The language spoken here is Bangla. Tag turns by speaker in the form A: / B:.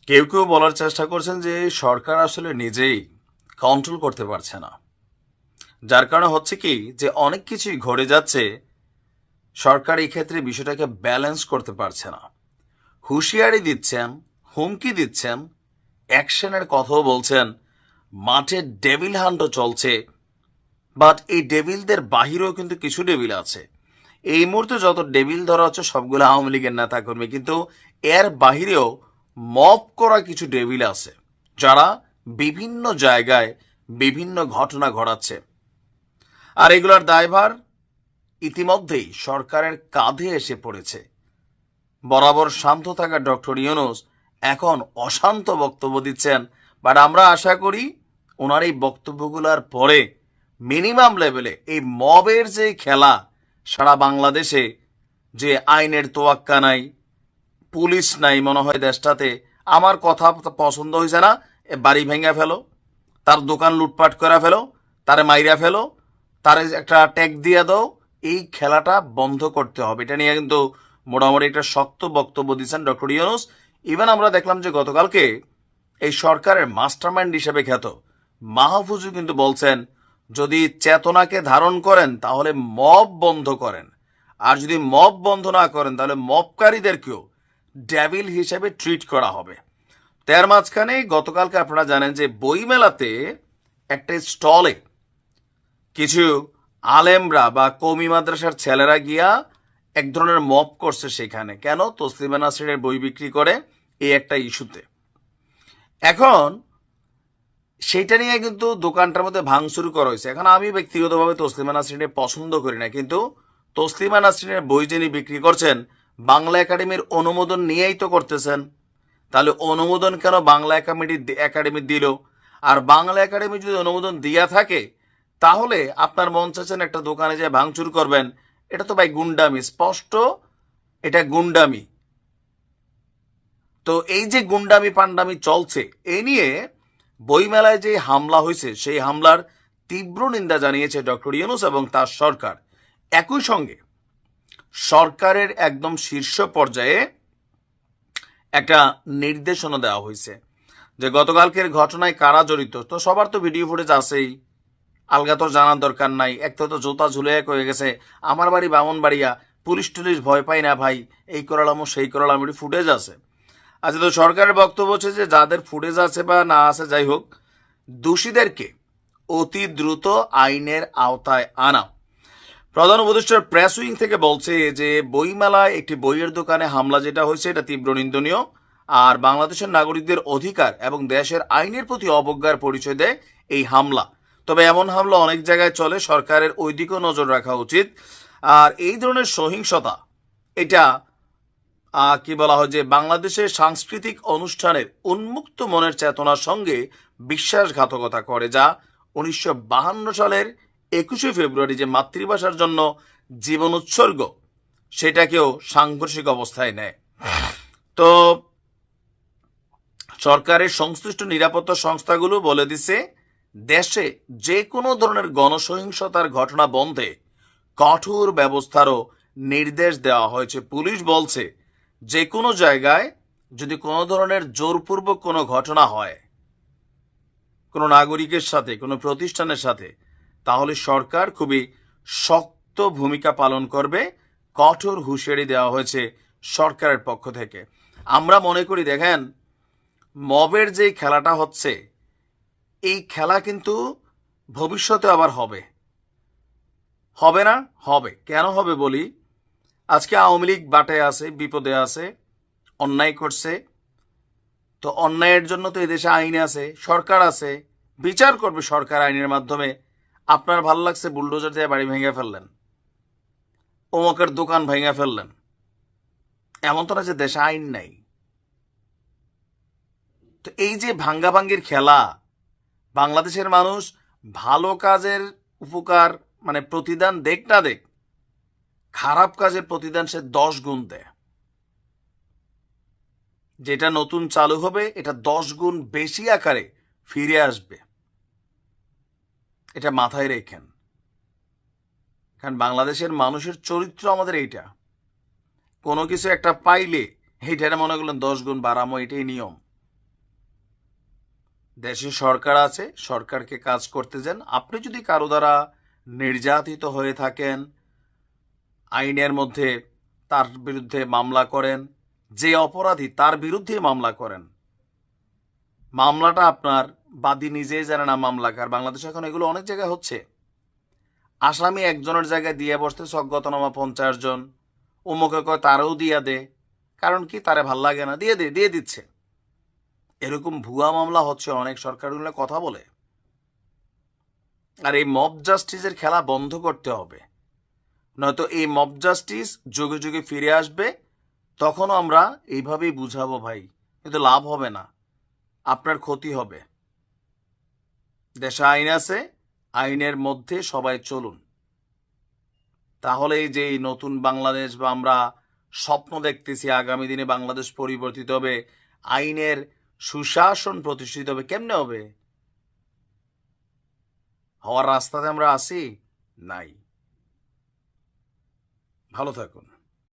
A: কেউ কেউ বলার চেষ্টা করছেন যে সরকার আসলে নিজেই কন্ট্রোল করতে পারছে না, যার কারণে হচ্ছে কি যে অনেক কিছুই ঘটে যাচ্ছে, সরকার এই ক্ষেত্রে বিষয়টাকে ব্যালেন্স করতে পারছে না। হুঁশিয়ারি দিচ্ছেন, হুমকি দিচ্ছেন, অ্যাকশনের কথাও বলছেন, মাঠে ডেভিল হান্টও চলছে। বাট এই ডেভিলদের বাহিরেও কিন্তু কিছু ডেভিল আছে। এই মুহূর্তে যত ডেভিল ধরা হচ্ছে সবগুলো আওয়ামী লীগের নেতা কর্মী, কিন্তু এর বাহিরেও মব করা কিছু ডেভিল আছে যারা বিভিন্ন জায়গায় বিভিন্ন ঘটনা ঘটাচ্ছে। আর এগুলোর দায়ভার ইতিমধ্যেই সরকারের কাঁধে এসে পড়েছে। বরাবর শান্ত থাকা ডক্টর ইউনূস এখন অশান্ত বক্তব্য দিচ্ছেন। বাট আমরা আশা করি ওনার এই বক্তব্যগুলোর পরে মিনিমাম লেভেলে এই মবের যে খেলা সারা বাংলাদেশে, যে আইনের তোয়াক্কা নাই, পুলিশ নাই মনে হয় দেশটাতে, আমার কথা পছন্দ হয়েছে না, বাড়ি ভেঙে ফেলো, তার দোকান লুটপাট করে ফেলো, তারে মাইরা ফেলো, তারে একটা ট্যাগ দিয়ে দাও, এই খেলাটা বন্ধ করতে হবে। এটা নিয়ে কিন্তু মোটামুটি একটা শক্ত বক্তব্য দিচ্ছেন ডক্টর ইউনূস। ইভেন আমরা দেখলাম যে গতকালকে এই সরকারের মাস্টারমাইন্ড হিসেবে খ্যাত মাহফুজও কিন্তু বলছেন, যদি চেতনাকে ধারণ করেন তাহলে মব বন্ধ করেন, আর যদি মব বন্ধ না করেন তাহলে মবকারীদেরকেও ডেভিল হিসেবে ট্রিট করা হবে। তার মাঝখানে গতকালকে আপনারা জানেন যে বইমেলাতে একটা স্টলে কিছু আলেমরা বা কওমি মাদ্রাসার ছেলেরা গিয়া এক ধরনের মব করছে সেখানে। কেন? তসলিমা নাসরিনের বই বিক্রি করে, এই একটা ইস্যুতে। এখন সেইটা নিয়ে কিন্তু দোকানটার মধ্যে ভাঙচুর করা হয়েছে। এখন আমি ব্যক্তিগতভাবে তসলিমা নাসরিনের পছন্দ করি না, কিন্তু তসলিমা নাসরিনের বই যিনি বিক্রি করছেন বাংলা একাডেমির অনুমোদন নিয়েই তো করতেছেন। তাহলে অনুমোদন কেন বাংলা একাডেমি দিল? আর বাংলা একাডেমি যদি অনুমোদন দিয়া থাকে তাহলে আপনার মন চাচ্ছেন একটা দোকানে যে ভাঙচুর করবেন, এটা তো ভাই গুন্ডামি, স্পষ্ট এটা গুন্ডামি। তো এই যে গুন্ডামি পান্ডামি চলছে, এই নিয়ে বইমেলায় যে হামলা হয়েছে সেই হামলার তীব্র নিন্দা জানিয়েছে ডক্টর ইউনূস এবং তার সরকার। একই সঙ্গে সরকারের একদম শীর্ষ পর্যায়ে একটা নির্দেশনা দেওয়া হয়েছে যে গতকালকের ঘটনায় কারা জড়িত। তো সবার তো ভিডিও ফুটেজ আছেই, আলগা তো জানার দরকার নাই। একটা তো জুতা ঝুলে হয়ে গেছে, আমার বাড়ি বামনবাড়িয়া, পুলিশ টুলিশ ভয় পাই না ভাই, এই করালাম সেই করালাম, এটি ফুটেজ আছে। আচ্ছা, তো সরকারের বক্তব্য হচ্ছে যে যাদের ফুটেজ আছে বা না আছে যাই হোক, দোষীদেরকে অতি দ্রুত আইনের আওতায় আনা। প্রধান উপদেষ্টার প্রেস উইং থেকে বলছে যে বইমেলায় একটি বইয়ের দোকানে হামলা যেটা হয়েছে এটা তীব্র নিন্দনীয়, আর বাংলাদেশের নাগরিকদের অধিকার এবং দেশের আইনের প্রতি অবজ্ঞার পরিচয় দেয় এই হামলা। তবে এমন হামলা অনেক জায়গায় চলে, সরকারের ওই দিকেও নজর রাখা উচিত। আর এই ধরনের সহিংসতা, এটা কি বলা হয় যে বাংলাদেশের সাংস্কৃতিক অনুষ্ঠানের উন্মুক্ত মনের চেতনার সঙ্গে বিশ্বাসঘাতকতা করে, যা 1952 সালের 21শে ফেব্রুয়ারি যে মাতৃভাষার জন্য জীবন উৎসর্গ সেটাকেও সাংঘর্ষিক অবস্থায় নেয়। তো সরকারের সংশ্লিষ্ট নিরাপত্তা সংস্থাগুলো বলে দিছে দেশে যে কোনো ধরনের গণসহিংসতার ঘটনা বন্ধে কঠোর ব্যবস্থারও নির্দেশ দেওয়া হয়েছে। পুলিশ বলছে যে কোনো জায়গায় যদি কোনো ধরনের জোরপূর্বক কোনো ঘটনা হয় কোনো নাগরিকের সাথে, কোনো প্রতিষ্ঠানের সাথে, তাহলে সরকার খুবই শক্ত ভূমিকা পালন করবে। কঠোর হুঁশিয়ারি দেওয়া হয়েছে সরকারের পক্ষ থেকে। আমরা মনে করি দেখেন, মবের যে খেলাটা হচ্ছে এই খেলা কিন্তু ভবিষ্যতে আবার হবে, হবে না? হবে। কেন হবে বলি, আজকে আওয়ামী লীগ বাটে আছে, বিপদে আছে, অন্যায় করছে। তো অন্যায়ের জন্য তো এদেশে আইন আছে, সরকার আছে, বিচার করবে সরকার আইনের মাধ্যমে। আপনার ভাল লাগছে বুলডোজার দিয়ে বাড়ি ভেঙে ফেললেন, অমুকের দোকান ভেঙে ফেললেন, এমন তো না যে দেশে আইন নাই। তো এই যে ভাঙ্গাভাঙ্গির খেলা, বাংলাদেশের মানুষ ভালো কাজের উপকার মানে প্রতিদান দেখ না দেখ, খারাপ কাজের প্রতিদান সে 10 গুণ দেয়। যেটা নতুন চালু হবে এটা 10 গুণ বেশি আকারে ফিরে আসবে, এটা মাথায় রেখেন। কারণ বাংলাদেশের মানুষের চরিত্র আমাদের এইটা, কোনো কিছু একটা পাইলে এইটা মনে করলেন 10 গুণ বাড়ামো, এটাই নিয়ম। দেশে সরকার আছে, সরকারকে কাজ করতে দেন। আপনি যদি কারো দ্বারা নির্যাতিত হয়ে থাকেন, আইনের মধ্যে তার বিরুদ্ধে মামলা করেন, যে অপরাধী তার বিরুদ্ধে মামলা করেন। মামলাটা আপনার বাদী নিজেই জানে না মামলাকার। বাংলাদেশে এখন এগুলো অনেক জায়গায় হচ্ছে। আসামি একজনের জায়গায় দিয়ে বসতে অজ্ঞাতনামা 50 জন, অমুকে কয় তারও দিয়া দে, কারণ কি তারে ভাল লাগে না, দিয়ে দিচ্ছে। এরকম ভুয়া মামলা হচ্ছে অনেক, সরকারগুলো কথা বলে। আর এই মব জাস্টিসের খেলা বন্ধ করতে হবে, নয়তো এই মব জাস্টিস যুগে যুগে ফিরে আসবে। তখনও আমরা এইভাবেই বুঝাবো ভাই, কিন্তু লাভ হবে না, আপনার ক্ষতি হবে। দেশে আইন আছে, আইনের মধ্যে সবাই চলুন। তাহলে এই যে এই নতুন বাংলাদেশ বা আমরা স্বপ্ন দেখতেছি আগামী দিনে বাংলাদেশ পরিবর্তিত হবে, আইনের সুশাসন প্রতিষ্ঠিত হবে, কেমনে হবে? হওয়ার রাস্তাতে আমরা আছি? নাই। ভালো থাকুন।